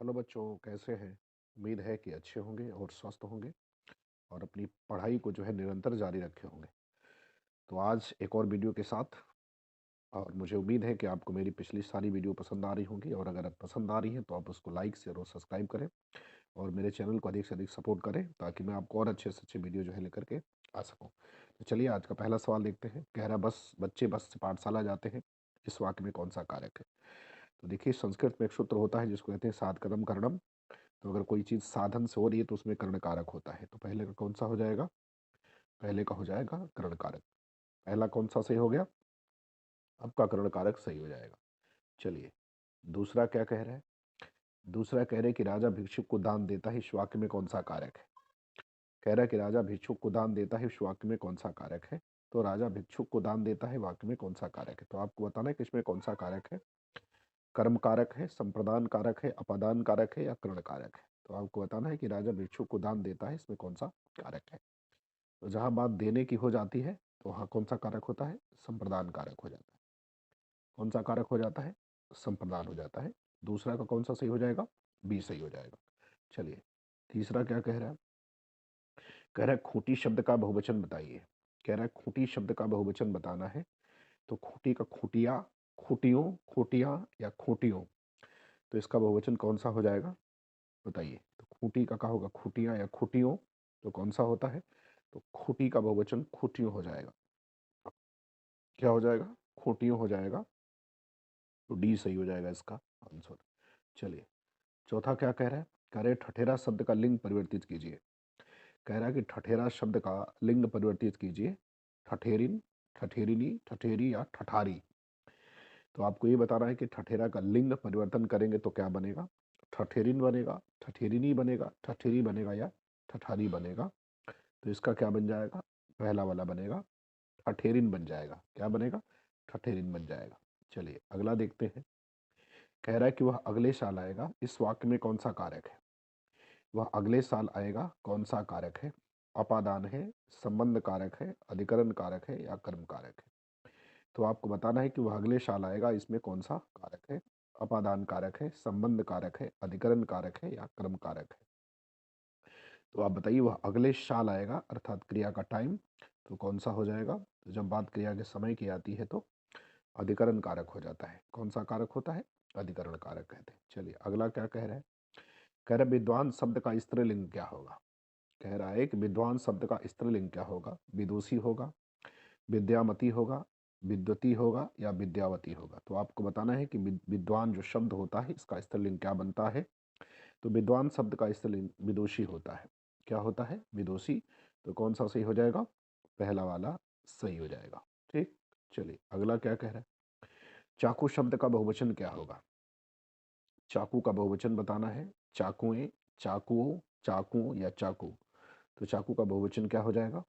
Hello बच्चों, कैसे हैं? उम्मीद है कि अच्छे होंगे और स्वस्थ होंगे और अपनी पढ़ाई को जो है निरंतर जारी रखे होंगे। तो आज एक और वीडियो के साथ, और मुझे उम्मीद है कि आपको मेरी पिछली सारी वीडियो पसंद आ रही होंगी, और अगर पसंद आ रही हैं तो आप उसको लाइक शेयर और सब्सक्राइब करें और मेरे चैनल को अधिक से अधिक सपोर्ट करें ताकि मैं आपको और अच्छे से अच्छे वीडियो जो है लेकर के आ सकूँ। तो चलिए आज का पहला सवाल देखते हैं। कह रहा बस बच्चे बस से पाठशाला जाते हैं, इस वाक्य में कौन सा कारक है? तो देखिए, संस्कृत में एक सूत्र होता है जिसको कहते हैं सात कदम करणम। तो अगर कोई चीज़ साधन से हो रही है तो उसमें कर्ण कारक होता है। तो पहले का कौन सा हो जाएगा? पहले का हो जाएगा कर्ण कारक। पहला कौन सा सही हो गया? आपका कर्ण कारक सही हो जाएगा। चलिए, दूसरा क्या कह रहा है? दूसरा कह रहे हैं कि राजा भिक्षुक को दान देता है, इस वाक्य में कौन सा कारक है? कह रहा है कि राजा भिक्षुक को दान देता है, इस वाक्य में कौन सा कारक है? तो राजा भिक्षुक को दान देता है वाक्य में कौन सा कारक है? तो आपको बताना है कि इसमें कौन सा कारक है। कर्म कारक है, संप्रदान कारक है, अपादान कारक है या कर्ण कारक है? तो आपको बताना है कि राजा भिक्षुक को दान देता है, इसमें कौन सा कारक है। तो जहाँ बात देने की हो जाती है तो वहाँ कौन सा कारक होता है? संप्रदान कारक हो जाता है। कौन सा कारक हो जाता है? संप्रदान हो जाता है। दूसरा का कौन सा सही हो जाएगा? बी सही हो जाएगा। चलिए, तीसरा क्या कह रहा है? कह रहा है खूंटी शब्द का बहुवचन बताइए। कह रहा है खूंटी शब्द का बहुवचन बताना है। तो खूंटी का खूंटिया, खूंटियों, खूंटियां या खूंटियों। तो इसका बहुवचन कौन सा हो जाएगा? बताइए। तो खूंटी का क्या होगा? खूंटियां या खूंटियों। तो कौन सा होता है? तो खूंटी का बहुवचन खूंटियों हो जाएगा। क्या हो जाएगा? खूंटियों हो जाएगा। तो डी सही हो जाएगा इसका आंसर। चलिए, चौथा क्या कह रहा है? कह रहे ठठेरा शब्द का लिंग परिवर्तित कीजिए। कह रहा है कि ठठेरा शब्द का लिंग परिवर्तित कीजिए। ठठेरिन, ठठेरिनी, ठठेरी या ठठारी। तो आपको ये बताना है कि ठठेरा का लिंग परिवर्तन करेंगे तो क्या बनेगा? ठठेरिन बनेगा, ठठेरिनी बनेगा, ठठेरी बनेगा या ठठारी बनेगा। तो इसका क्या बन जाएगा? पहला वाला बनेगा, ठठेरिन बन जाएगा। क्या बनेगा? ठठेरिन बन जाएगा। चलिए, अगला देखते हैं। कह रहा है कि वह अगले साल आएगा, इस वाक्य में कौन सा कारक है? वह अगले साल आएगा, कौन सा कारक है? अपादान है, संबंध कारक है, अधिकरण कारक है या कर्म कारक है? तो आपको बताना है कि वह अगले साल आएगा, इसमें कौन सा कारक है? अपादान कारक है, संबंध कारक है, अधिकरण कारक है या कर्म कारक है? तो आप बताइए, वह अगले साल आएगा अर्थात क्रिया का टाइम। तो कौन सा हो जाएगा? तो जब बात क्रिया के समय की आती है तो अधिकरण कारक हो जाता है। कौन सा कारक होता है? अधिकरण कारक कहते हैं। चलिए, अगला क्या कह रहा है? कह रहा है विद्वान शब्द का स्त्रीलिंग क्या होगा? कह रहा है कि विद्वान शब्द का स्त्रीलिंग क्या होगा? विदुषी होगा, विद्यामती होगा, विद्वती होगा या विद्यावती होगा? तो आपको बताना है कि विद्वान जो शब्द होता है इसका स्त्रीलिंग क्या बनता है। तो विद्वान शब्द का स्त्रीलिंग विदुषी होता है। क्या होता है? विदुषी। तो कौन सा सही हो जाएगा? पहला वाला सही हो जाएगा। ठीक। चलिए, अगला क्या कह रहा है? चाकू शब्द का बहुवचन क्या होगा? चाकू का बहुवचन बताना है। चाकुएं, चाकुओं, चाकुओं या चाकू। तो चाकू का बहुवचन क्या हो जाएगा?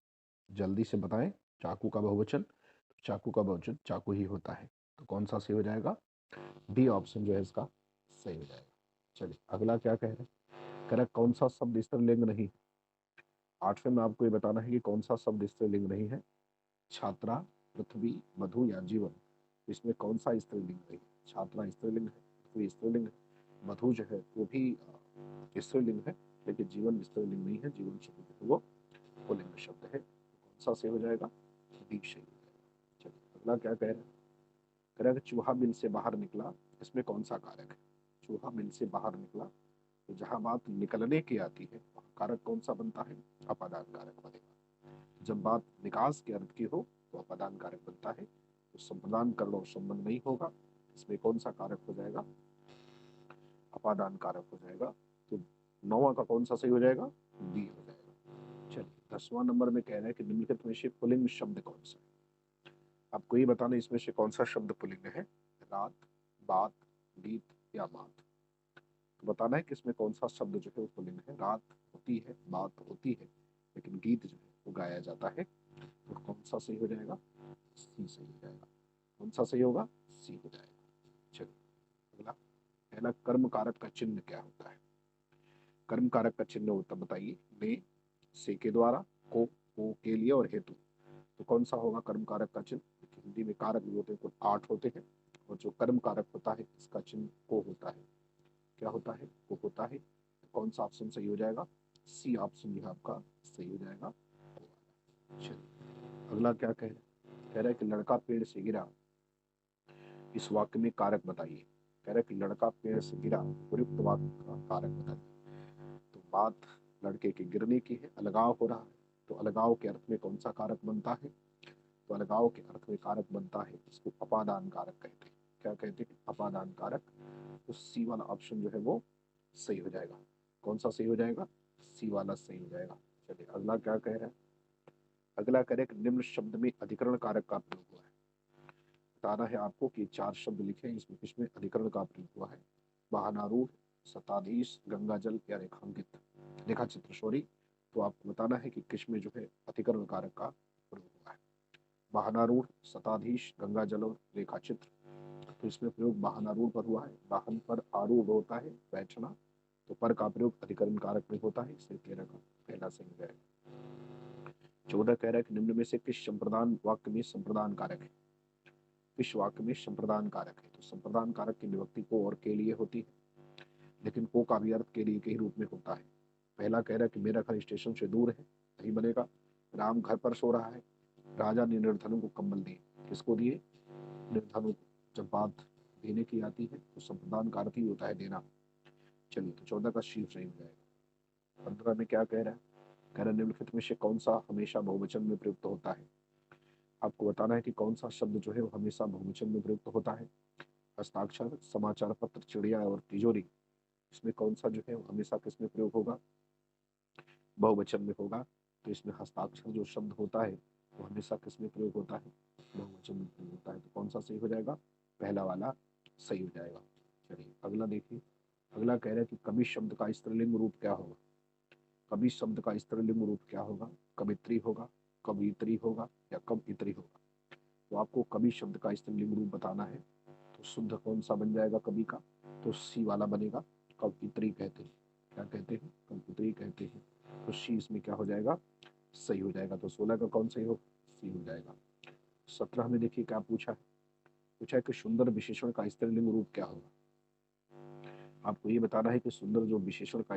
जल्दी से बताएं। चाकू का बहुवचन, तो चाकू का बहुवचन चाकू ही होता है। तो कौन सा सही हो जाएगा? बी ऑप्शन जो है इसका सही हो जाएगा। चलिए, अगला क्या कह रहे हैं? कह रहा है कौन सा शब्द स्त्रीलिंग नहीं? आठवें में आपको ये बताना है कि कौन सा शब्द स्त्रीलिंग नहीं है। छात्रा, पृथ्वी, मधु या जीवन। इसमें कौन सा स्त्रीलिंग नहीं? छात्रा स्त्रीलिंग है, पृथ्वी स्त्रीलिंग है, मधु जो है वो भी स्त्रीलिंग है, लेकिन जीवन स्त्रीलिंग नहीं है। जीवन शब्द जो है वो पुल्लिंग शब्द है। कौन सा सही हो जाएगा? डी सही हो जाएगा। चलिए, अगला क्या कह रहे हैं? कह रहा है कि चूहा बिल से बाहर निकला, इसमें कौन सा कारक है? चूहा बिल से बाहर निकला। तो जहां बात निकलने की आती है वहाँ कारक कौन सा बनता है? अपादान कारक बनेगा। जब बात निकास के अर्थ की हो तो अपादान कारक बनता है। तो संप्रदान करण और संबंध नहीं होगा। इसमें कौन सा कारक हो जाएगा? अपादान कारक हो जाएगा। तो नौवां का कौन सा सही हो जाएगा? बी हो जाएगा। चलिए, 10वां नंबर में कह रहे हैं कि निम्नलिखित में से पुल्लिंग शब्द कौन सा है? आपको ये बताना इसमें से कौन सा शब्द पुल्लिंग है। रात, बात, गीत या मात। तो बताना है कि इसमें कौन सा शब्द जो है वो पुल्लिंग है। रात होती है, बात होती है, लेकिन गीत जो है वो गाया जाता है। तो कौन सा सही हो जाएगा? सी सही हो जाएगा। कौन सा सही होगा? सी हो जाएगा। चलिए, अगला। पहला, कर्म कारक का चिन्ह क्या होता है? कर्म कारक का चिन्ह होता, बताइए। ने, से के द्वारा, को के लिए और हेतु। तो कौन सा होगा कर्म कारक का चिन्ह? हिंदी में कारक भी होते हैं, कुल 8 होते हैं, और जो कर्म कारक होता है इसका चिन्ह को होता है। क्या होता है, वो होता है। तो कौन सा ऑप्शन सही हो जाएगा, सी ऑप्शन जो है आपका सही हो जाएगा। चलिए अगला क्या कह रहा है कि लड़का पेड़ से गिरा, इस वाक्य में कारक बताइए। कह रहा है कि लड़का पेड़ से गिरा, उपयुक्त वाक्य का कारक बताइए। तो बात लड़के के गिरने की है, अलगाव हो रहा है, तो अलगाव के अर्थ में कौन सा कारक बनता है, तो अलगाव के अर्थ में कारक बनता है, इसको अपादान कारक कहते हैं। क्या कहते हैं, अपादान कारक। तो सी वाला ऑप्शन जो है वो सही हो जाएगा। कौन सा सही हो जाएगा, सी वाला सही हो जाएगा। चलिए अगला क्या कह रहा है, अगला कह रहे हैं कि निम्न शब्द में अधिकरण कारक का प्रयोग हुआ है। बताना है आपको कि 4 शब्द लिखे हैं, इसमें किसमें अधिकरण का प्रयोग हुआ है। वाहनारूढ़, शताधीश, गंगा जल या रेखांकित, रेखा चित्र सॉरी। तो आपको बताना है कि किसमें जो है अधिकरण कारक का प्रयोग हुआ है। वाहनारूढ़, शताधीश, गंगा जल और रेखा चित्र। तो इसमें प्रयोग वाहनारूढ़ पर हुआ है। वाहन पर आरूढ़ होता है, बैठना, तो पर का प्रयोग अधिकरण कारक में होता है, इसलिए 13 का पहला सही हो जाएगा। 14 कह रहा है कि निम्न में से किस संप्रदान वाक्य में संप्रदान कारक है। किस वाक्य में संप्रदान कारक है, तो संप्रदान कारक की विभक्ति को और के लिए होती है, लेकिन को का भी अर्थ के लिए के ही रूप में होता है। पहला कह रहा है कि मेरा घर स्टेशन से दूर है, नहीं बनेगा। राम घर पर सो रहा है, राजा ने निर्धनों को कंबल दिए, किसको दिए, निर्धनों को। जब बात देने की आती है तो संप्रदान कारक ही होता है देना। चलिए तो 14 का शीर्ष सही हो जाएगा। 15 में क्या कह रहा है, कह रहा है निम्नलिखित में से कौन सा हमेशा बहुवचन में प्रयुक्त होता है। आपको बताना है कि कौन सा शब्द जो है वो हमेशा बहुवचन में प्रयुक्त होता है। हस्ताक्षर, समाचार पत्र, चिड़िया और तिजोरी, इसमें कौन सा जो है वो हमेशा किसमें प्रयोग होगा, बहुवचन में होगा। तो इसमें हस्ताक्षर जो शब्द होता है वो हमेशा किसमें प्रयोग होता है, बहुवचन में प्रयोग होता है। तो कौन सा सही हो जाएगा, पहला वाला सही हो जाएगा। चलिए अगला देखिए, अगला कह रहा है कि कवि शब्द का स्त्रीलिंग रूप क्या होगा। कवि शब्द का स्त्रीलिंग रूप क्या होगा, कवित्री होगा, कवित्री होगा या कवित्री होगा। तो आपको कवि शब्द का स्त्रीलिंग रूप बताना है। तो शुद्ध कौन सा बन जाएगा कवि का, तो सी वाला बनेगा, कवित्री कहते हैं। क्या कहते हैं, कवित्री कहते हैं। तो सी इसमें क्या हो जाएगा, सही हो जाएगा। तो 16 का कौन सही हो, सी हो जाएगा। 17 में देखिए क्या पूछा है, पूछा है कि सुंदर विशेषण का स्त्रीलिंग रूप क्या होगा। आपको ये बताना है कि सुंदर जो विशेषण का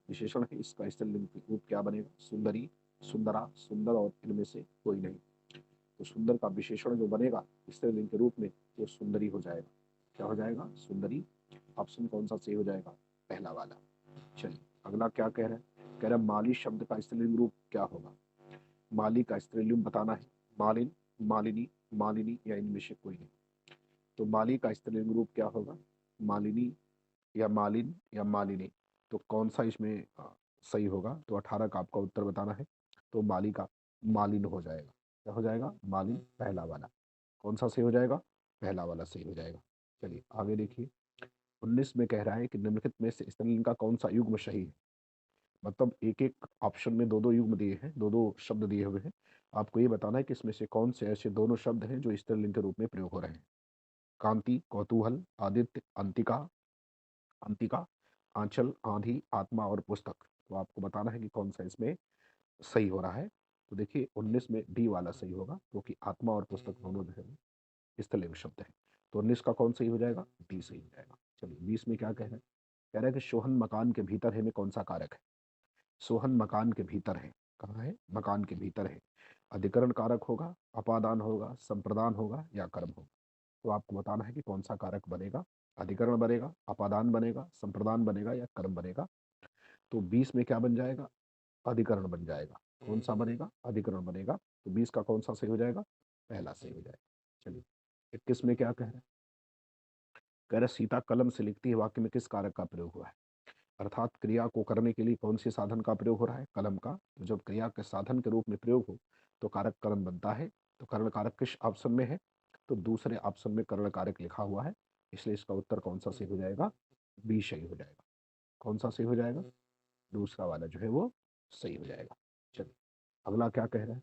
विशेषण है इसका स्त्रीलिंग रूप क्या बनेगा, सुंदरी, सुंदरा, सुंदर और इनमें से कोई नहीं। तो सुंदर का विशेषण जो बनेगा स्त्रीलिंग के रूप में वो सुंदरी हो जाएगा। क्या हो जाएगा, सुंदरी। ऑप्शन कौन सा सही हो जाएगा, पहला वाला। चलिए अगला क्या कह रहा है, कह रहा है माली शब्द का स्त्रीलिंग रूप क्या होगा। माली का स्त्रीलिंग बताना है, मालिन, मालिनी, मालिनी या इनमें से कोई नहीं। तो माली का स्त्रीलिंग रूप क्या होगा, मालिनी या मालिन या मालिनी। तो कौन सा इसमें सही होगा, तो 18 का आपका उत्तर बताना है। तो माली का मालिन हो जाएगा। क्या हो जाएगा, मालिन, पहला वाला। कौन सा सही हो जाएगा, पहला वाला सही हो जाएगा। चलिए आगे देखिए, 19 में कह रहा है कि निम्नलिखित में से स्त्रीलिंग का कौन सा युग्म सही है। मतलब एक एक ऑप्शन में दो दो युग्म दिए हैं, दो दो शब्द दिए हुए हैं। आपको ये बताना है कि इसमें से कौन से ऐसे दोनों शब्द हैं जो स्त्रीलिंग के रूप में प्रयोग हो रहे हैं। कांति, कौतूहल, आदित्य, अंतिका, अंतिका, आंचल, आंधी, आत्मा और पुस्तक। तो आपको बताना है कि कौन सा इसमें सही हो रहा है। तो देखिए 19 में डी वाला सही होगा, क्योंकि आत्मा और पुस्तक दोनों जो है स्त्रीलिंग शब्द है। तो 19 का कौन सही हो जाएगा, डी सही हो जाएगा। चलिए 20 में क्या कह रहा है, कह रहा है कि सोहन मकान के भीतर है में कौन सा कारक है। सोहन मकान के भीतर है, कहाँ है, मकान के भीतर है। अधिकरण कारक होगा, अपादान होगा, संप्रदान होगा या कर्म होगा। तो आपको बताना है कि कौन सा कारक बनेगा, अधिकरण बनेगा, अपादान बनेगा, संप्रदान बनेगा या कर्म बनेगा। तो 20 में क्या बन जाएगा, अधिकरण बन जाएगा। कौन सा बनेगा, अधिकरण बनेगा। तो 20 का कौन सा सही हो जाएगा, पहला सही हो जाएगा। चलिए 21 में क्या कह रहा है, कह रहा है सीता कलम से लिखती है वाक्य में किस कारक का प्रयोग हुआ है। अर्थात क्रिया को करने के लिए कौन से साधन का प्रयोग हो रहा है, कलम का। तो जब क्रिया के साधन के रूप में प्रयोग हो तो कारक करण बनता है। तो करण कारक किस ऑप्शन में है, तो दूसरे ऑप्शन में करण कारक लिखा हुआ है, इसलिए इसका उत्तर कौन सा सही हो जाएगा, बी सही हो जाएगा। कौन सा सही हो जाएगा, दूसरा वाला जो है वो सही हो जाएगा। चलिए अगला क्या कह रहा है,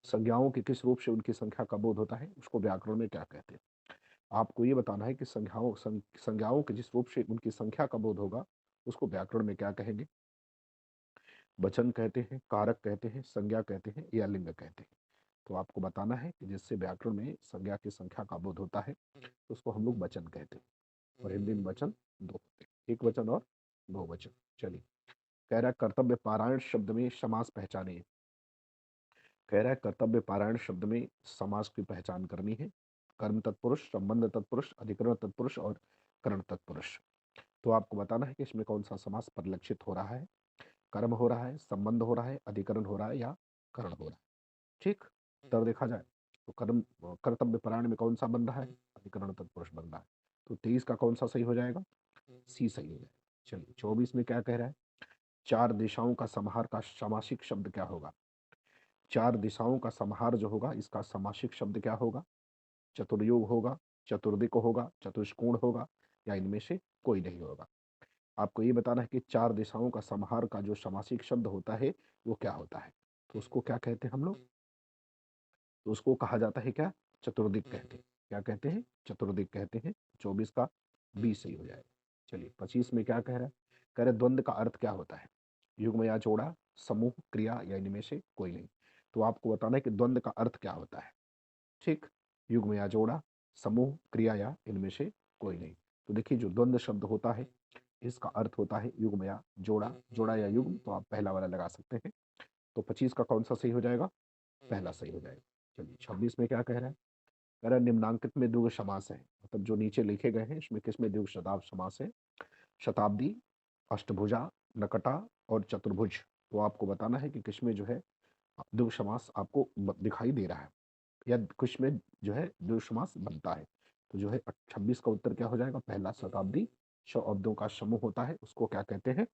संज्ञाओं के किस रूप से उनकी संख्या का बोध होता है उसको व्याकरण में क्या कहते हैं। आपको ये बताना है कि संज्ञाओं के जिस रूप से उनकी संख्या का बोध होगा उसको व्याकरण में क्या कहेंगे। वचन कहते हैं, कारक कहते हैं, संज्ञा कहते हैं या लिंग कहते हैं। तो आपको बताना है कि जिससे व्याकरण में संज्ञा की संख्या का बोध होता है तो उसको हम लोग वचन कहते हैं, और हिंदी में वचन दो होते हैं। एक वचन और बहुवचन। चलिए, कह रहा है कर्तव्य पारायण शब्द में समास पहचानिए। कह रहा है कर्तव्य पारायण शब्द में समास की पहचान करनी है। कर्म तत्पुरुष, संबंध तत्पुरुष, अधिकरण तत्पुरुष और करण तत्पुरुष। तो आपको बताना है कि इसमें कौन सा समास परिलक्षित हो रहा है। कर्म हो रहा है, संबंध हो रहा है, अधिकरण हो रहा है या करण हो रहा है। ठीक, तब देखा जाए तो कर्म कर्तव्य परायण में कौन सा बन रहा है, अधिकरण तत्पुरुष बन रहा है। तो 23 का कौन सा सही हो जाएगा, सी सही हो जाएगा। चलिए 24 में क्या कह रहा है, चार दिशाओं का समाहार का सामासिक शब्द क्या होगा। चार दिशाओं का समाहार जो होगा इसका सामासिक शब्द क्या होगा, चतुर्युग होगा, चतुर्दिक होगा, चतुष्कोण होगा या इनमें से कोई नहीं होगा। आपको ये बताना है कि चार दिशाओं का समाहार का जो सामासिक शब्द होता है वो क्या होता है। तो उसको क्या कहते हैं हम लोग, तो उसको कहा जाता है क्या, चतुर्दिक कहते हैं। क्या कहते हैं, चतुर्दिक कहते हैं। 24 का बी सही हो जाएगा। चलिए 25 में क्या कह रहा है, कह रहे द्वंद्व का अर्थ क्या होता है, युग्म या जोड़ा, समूह, क्रिया या इनमें से कोई नहीं। तो आपको बताना है कि द्वंद्व का अर्थ क्या होता है। ठीक, युग्म या जोड़ा, समूह, क्रिया या इनमें से कोई नहीं। तो देखिए जो द्वंद्व शब्द होता है इसका अर्थ होता है युग्म या जोड़ा, जोड़ा या युग्म, तो आप पहला वाला लगा सकते हैं। तो 25 का कौन सा सही हो जाएगा, पहला सही हो जाएगा। चलिए 26 में क्या कह रहा है, कह रहा है निम्नांकित में द्विगु समास है, मतलब जो नीचे लिखे गए हैं इसमें किसमें द्विगु शताब्द समास है, शताब्दी, अष्टभुजा, नकटा और चतुर्भुज। तो आपको बताना है कि किसमें जो है द्विगु समास आपको दिखाई दे रहा है या कुछ में जो है द्विगु समास बनता है। तो जो है 26 का उत्तर क्या हो जाएगा, पहला शताब्दी। शब्दों का समूह होता है उसको क्या कहते हैं,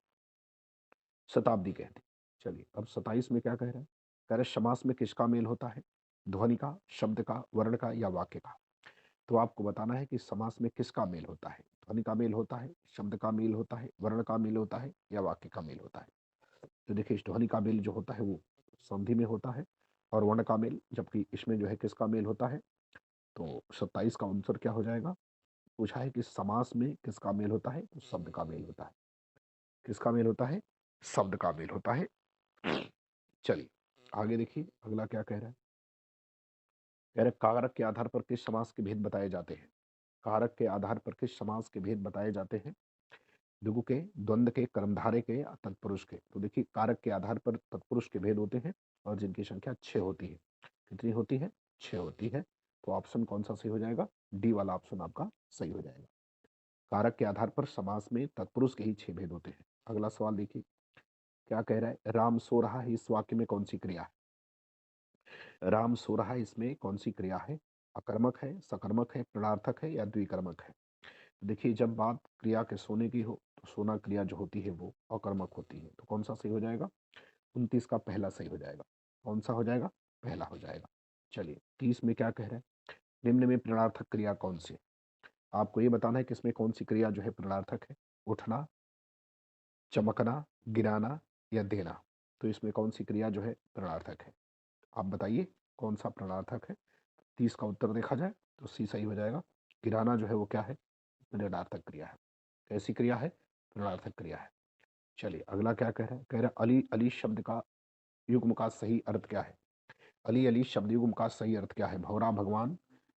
शताब्दी कहते हैं। चलिए अब 27 में क्या कह रहा है, कह रहे समास में किसका मेल होता है, ध्वनि का, शब्द का, वर्ण का या वाक्य का। तो आपको बताना है कि समास में किसका मेल होता है, ध्वनि का मेल होता है, शब्द का मेल होता है, वर्ण का मेल होता है या वाक्य का मेल होता है। तो देखिए इस ध्वनि का मेल जो होता है वो संधि में होता है और वर्ण का मेल, जबकि इसमें जो है किसका मेल होता है। तो 27 का आंसर क्या हो जाएगा, पूछा है कि समास में किसका मेल होता है, तो शब्द का मेल होता है। किसका मेल होता है, शब्द का मेल होता है। चलिए आगे देखिए अगला क्या कह रहा है, कह रहे कारक के आधार पर किस समास के भेद बताए जाते हैं। कारक के आधार पर किस समास के भेद बताए जाते हैं, द्विगु के, द्वंद्व के, कर्मधारय के या तत्पुरुष के। तो देखिए कारक के आधार पर तत्पुरुष के भेद होते हैं और जिनकी संख्या 6 होती है। कितनी होती है, 6 होती है। तो ऑप्शन कौन सा सही हो जाएगा, डी वाला ऑप्शन आपका सही हो जाएगा। कारक के आधार पर समास में तत्पुरुष के ही 6 भेद होते हैं। अगला सवाल देखिए क्या कह रहा है, राम सो रहा है इस वाक्य में कौन सी क्रिया है। राम सो रहा है इसमें कौन सी क्रिया है, अकर्मक है, सकर्मक है, प्रणर्थक है या द्विकर्मक है। देखिए जब बात क्रिया के सोने की हो तो सोना क्रिया जो होती है वो अकर्मक होती है। तो कौन सा सही हो जाएगा, 29 का पहला सही हो जाएगा। कौन सा हो जाएगा, पहला हो जाएगा। चलिए 30 में क्या कह रहे हैं, निम्न में प्रणर्थक क्रिया कौन सी है। आपको ये बताना है कि इसमें कौन सी क्रिया जो है प्रणर्थक है, उठना, चमकना, गिराना या देना। तो इसमें कौन सी क्रिया जो है प्रणर्थक है, आप बताइए कौन सा प्रणर्थक है। 30 का उत्तर देखा जाए तो सी सही हो जाएगा। गिराना जो है वो क्या है, प्रणर्थक क्रिया है। कैसी क्रिया है, प्रणर्थक क्रिया है। चलिए अगला क्या कह रहा है, कह रहा है अली अली शब्द का युग्म का सही अर्थ क्या है। अली अली शब्द युग्म का सही अर्थ क्या है, भौरा भगवान,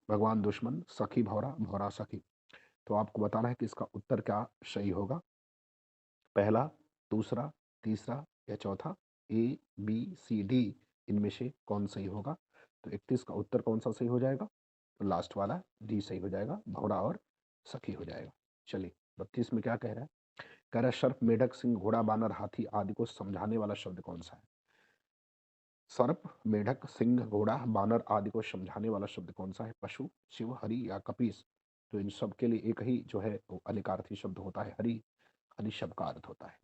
भगवान दुश्मन, सखी भौरा, भौरा सखी। तो आपको बताना है कि इसका उत्तर क्या सही होगा, पहला, दूसरा, तीसरा या चौथा। ए, बी, सी, डी इनमें से कौन सही होगा। तो 31 का उत्तर कौन सा सही हो जाएगा, तो लास्ट वाला डी सही हो जाएगा, भौरा और सखी हो जाएगा। चलिए 32 में क्या कह रहा है, कह रहा है सर्प, मेढक, सिंह, घोड़ा, बानर, हाथी आदि को समझाने वाला शब्द कौन सा है। सर्प, मेढक, सिंह, घोड़ा, बानर आदि को समझाने वाला शब्द कौन सा है, पशु, शिव, हरि या कपीस। तो इन सब के लिए एक ही जो है वो अलिकार्थी शब्द होता है, हरि। हरि शब्द का अर्थ होता है,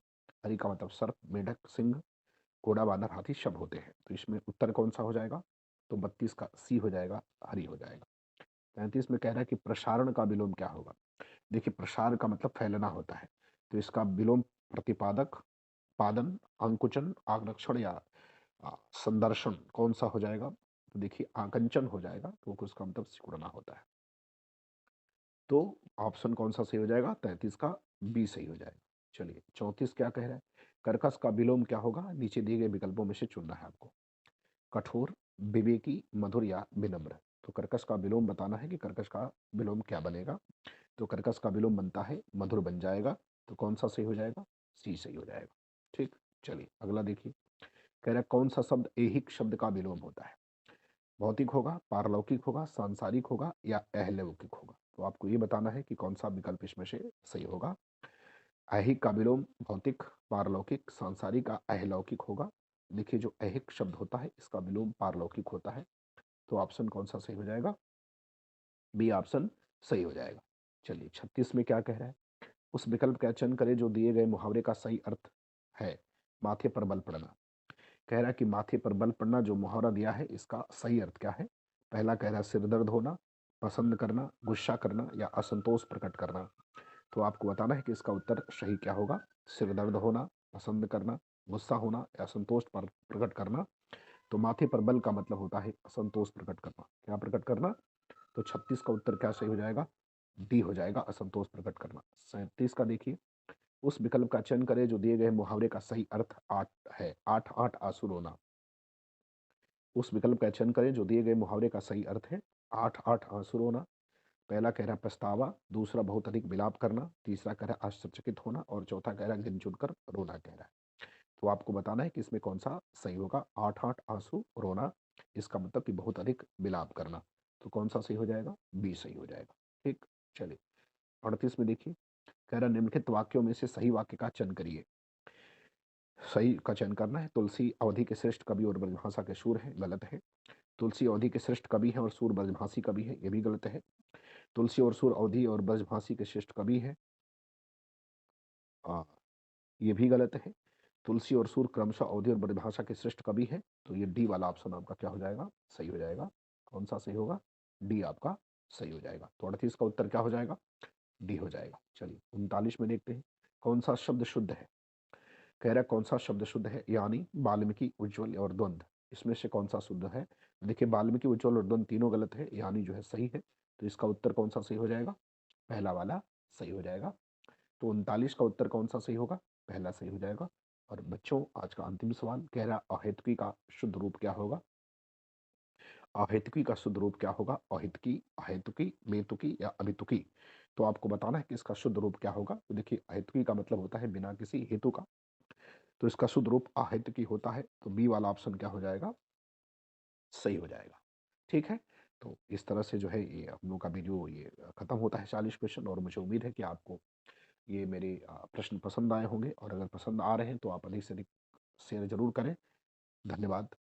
हरि का मतलब सर्प, मेढक, सिंह, घोड़ा, बानर, हाथी शब्द होते हैं। तो इसमें उत्तर कौन सा हो जाएगा, तो 32 का सी हो जाएगा, हरि हो जाएगा। 35 में कह रहा है कि प्रसारण का विलोम क्या होगा। देखिए प्रसार का मतलब फैलना होता है, तो इसका विलोम प्रतिपादक, पादन, अंकुचन, आरक्षण या संदर्शन कौन सा हो जाएगा। तो देखिए आकंचन हो जाएगा, तो उसका मतलब सिकुड़ना होता है। तो ऑप्शन कौन सा सही हो जाएगा, 33 का बी सही हो जाएगा। चलिए 34 क्या कह रहा है, कर्कश का विलोम क्या होगा, नीचे दिए गए विकल्पों में से चुनना है आपको। कठोर, विवेकी, मधुर या विनम्र। तो कर्कश का विलोम बताना है कि कर्कश का विलोम क्या बनेगा। तो कर्कश का विलोम बनता है मधुर बन जाएगा। तो कौन सा सही हो जाएगा? सी सही हो जाएगा। ठीक, चलिए अगला देखिए। कह रहा है कौन सा शब्द ऐहिक शब्द का विलोम होता है? भौतिक होगा, पारलौकिक होगा, सांसारिक होगा या अहलौकिक होगा? तो आपको ये बताना है कि कौन सा विकल्प इसमें से सही होगा। ऐहिक का विलोम भौतिक, पारलौकिक, सांसारिक या अहलौकिक होगा। देखिए जो ऐहिक शब्द होता है इसका विलोम पारलौकिक होता है। तो ऑप्शन कौन सा सही हो जाएगा? बी ऑप्शन सही हो जाएगा। चलिए 36 में क्या कह रहा है? उस विकल्प का चयन करें जो दिए गए मुहावरे का सही अर्थ है। माथे पर बल पड़ना। कह रहा है कि माथे पर बल पड़ना जो मुहावरा दिया है इसका सही अर्थ क्या है? पहला कह रहा है सिर दर्द होना, पसंद करना, गुस्सा करना या असंतोष प्रकट करना। तो आपको बताना है कि इसका उत्तर सही क्या होगा। सिर दर्द होना, पसंद करना, गुस्सा होना या असंतोष प्रकट करना। तो माथे पर बल का मतलब होता है असंतोष प्रकट करना। क्या प्रकट करना? तो 36 का उत्तर क्या सही हो जाएगा? डी हो जाएगा, असंतोष प्रकट करना। 37 का देखिए। उस विकल्प का चयन करें जो दिए गए मुहावरे का सही अर्थ आठ है। आठ आठ आंसू रोना। उस विकल्प का चयन करें जो दिए गए मुहावरे का सही अर्थ है। आठ आठ आंसू रोना। पहला कह रहा है पछतावा, दूसरा बहुत अधिक विलाप करना, तीसरा कह रहा है आश्चर्यचकित होना और चौथा कह रहा है गिन चुनकर रोना कह रहा है। तो आपको बताना है कि इसमें कौन सा सही होगा। आठ आठ आंसू रोना, इसका मतलब कि बहुत अधिक विलाप करना। तो कौन सा सही हो जाएगा? बी सही हो जाएगा। ठीक, चलिए 38 में देखिए। कह रहा निम्नलिखित वाक्यों में से सही वाक्य का चयन करिए। सही का चयन करना है। तुलसी अवधि के श्रेष्ठ कवि और ब्रजभाषा के शूर है, गलत है। तुलसी अवधि के श्रेष्ठ कवि है और सूर ब्रजभाषी कवि है, ये भी गलत है। तुलसी और सूर अवधि और ब्रजभाषी के श्रेष्ठ कवि है, ये भी गलत है। तुलसी और सूर क्रमशः अवधि और ब्रजभाषा के श्रेष्ठ कवि है। तो ये डी वाला ऑप्शन आपका क्या हो जाएगा? सही हो जाएगा। कौन सा सही होगा? डी आपका सही हो जाएगा। तो 38 का उत्तर क्या हो जाएगा? डी हो जाएगा। चलिए 39 में देखते हैं। कौन सा शब्द शुद्ध है? कह रहा है कौन सा शब्द शुद्ध है? यानी वाल्मीकि, उज्ज्वल और द्वंद्व, इसमें से कौन सा शुद्ध है? देखिए वाल्मीकि, उज्ज्वल और द्वंद्व तीनों गलत है, यानी जो है सही है। तो इसका उत्तर कौन सा सही हो जाएगा? पहला वाला सही हो जाएगा। तो 39 का उत्तर कौन सा सही होगा? पहला सही हो जाएगा। और बच्चों आज का अंतिम सवाल कह रहा अहेतुकी का शुद्ध रूप क्या होगा? अहेतुकी का शुद्ध रूप क्या होगा? अहितकी, अहेतुकी, मेतुकी या अभितुकी? तो आपको बताना है कि इसका शुद्ध रूप क्या होगा। तो देखिए अहेतुकी का मतलब होता है बिना किसी हेतु का, तो इसका शुद्ध रूप अहेतुकी होता है। तो बी वाला ऑप्शन क्या हो जाएगा? सही हो जाएगा। ठीक है, तो इस तरह से जो है ये हम लोग का वीडियो ये खत्म होता है 40 क्वेश्चन। और मुझे उम्मीद है कि आपको ये मेरे प्रश्न पसंद आए होंगे, और अगर पसंद आ रहे हैं तो आप अधिक से अधिक शेयर जरूर करें। धन्यवाद।